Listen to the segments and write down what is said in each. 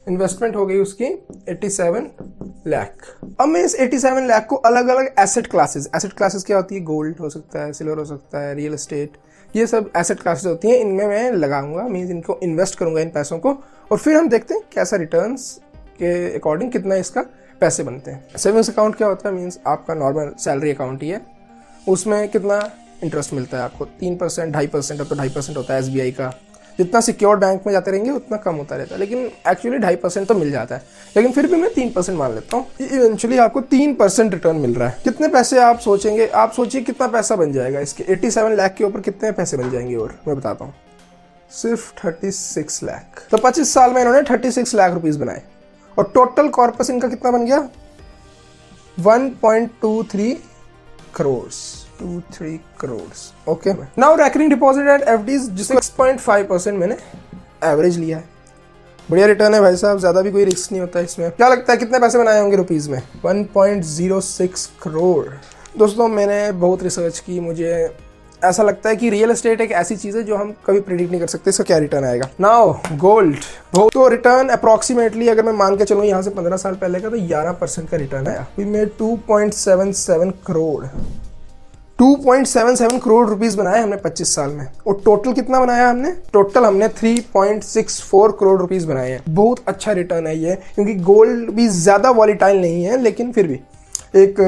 Investment हो गई उसकी 87 लाख। अब मैं इस 87 लाख को अलग अलग एसेट क्लासेस क्या होती है, गोल्ड हो सकता है, सिल्वर हो सकता है, रियल एस्टेट, ये सब एसेट क्लासेस होती हैं, इनमें मैं लगाऊंगा, मीन्स इनको इन्वेस्ट करूंगा इन पैसों को, और फिर हम देखते हैं कैसा रिटर्न्स के अकॉर्डिंग कितना इसका पैसे बनते हैं। सेविंग्स अकाउंट क्या होता है, मीन्स आपका नॉर्मल सैलरी अकाउंट ही है, उसमें कितना इंटरेस्ट मिलता है आपको, 3%, 2.5%, अब तो 2.5% होता है SBI का। जितना सिक्योर बैंक में जाते रहेंगे उतना कम होता रहता है, लेकिन एक्चुअली 2.5% तो मिल जाता है, लेकिन फिर भी मैं 3% मान लेता हूँ। इवेंचुअली आपको 3% रिटर्न मिल रहा है। कितने पैसे आप सोचेंगे, आप सोचिए कितना पैसा बन जाएगा इसके 87 लाख के ऊपर, कितने पैसे बन जाएंगे, और मैं बताता हूँ, सिर्फ 36 लाख। तो 25 साल में इन्होंने 36 लाख रुपीज बनाए, और टोटल कॉर्पस इनका कितना बन गया, 1.23 crore. Okay, now recurring deposit and FDs जिसमें 6.5% मैंने एवरेज लिया है। बढ़िया रिटर्न है भाई साहब, ज्यादा भी कोई रिस्क नहीं होता इसमें। क्या लगता है कितने पैसे बनाए होंगे रुपीज में, 1.06 करोड़। दोस्तों मैंने बहुत रिसर्च की, मुझे ऐसा लगता है कि रियल एस्टेट एक ऐसी चीज है जो हम कभी प्रिडिक्ट नहीं कर सकते इसका क्या रिटर्न आएगा। नाउ गोल्ड, तो रिटर्न अप्रोक्सीमेटली अगर मैं मान के चलूँ यहाँ से 15 साल पहले का, तो 11% का रिटर्न आया। We made 2.77 crore, 2.77 crore rupees बनाए हमने 25 साल में। और टोटल कितना बनाया हमने, टोटल हमने 3.64 करोड़ रुपीस बनाए हैं। बहुत अच्छा रिटर्न है ये, क्योंकि गोल्ड भी ज्यादा वॉलीटाइल नहीं है, लेकिन फिर भी एक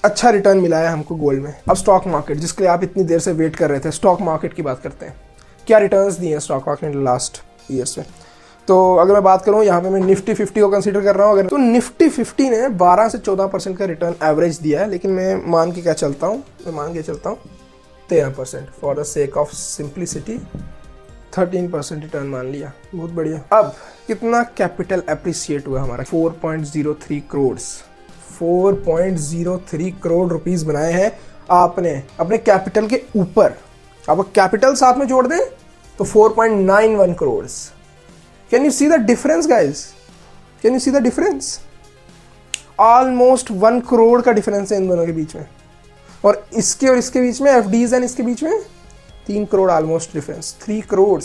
अच्छा रिटर्न मिला है हमको गोल्ड में। अब स्टॉक मार्केट, जिसके लिए आप इतनी देर से वेट कर रहे थे, स्टॉक मार्केट की बात करते हैं। क्या रिटर्न्स दिए हैं स्टॉक मार्केट ने लास्ट ईयर्स में। तो अगर मैं बात करूं, यहाँ पे मैं निफ्टी 50 को कंसीडर कर रहा हूँ अगर, तो निफ्टी 50 ने 12 से 14% का रिटर्न एवरेज दिया है, लेकिन मैं मान के चलता हूँ 13%, for the sake of simplicity 13% return मान लिया, बहुत बढ़िया। अब कितना कैपिटल एप्रिसिएट हुआ हमारा, 4.03 करोड़, 4.03 करोड़ रुपीस बनाए हैं आपने अपने कैपिटल के ऊपर। अब कैपिटल साथ में जोड़ दें तो 4.91 crore. Can you see the difference guys, can you see the difference, almost 1 crore का डिफरेंस है इन दोनों के बीच में, और इसके बीच में FDs एंड इसके बीच में 3 करोड़ ऑलमोस्ट डिफरेंस, 3 करोड़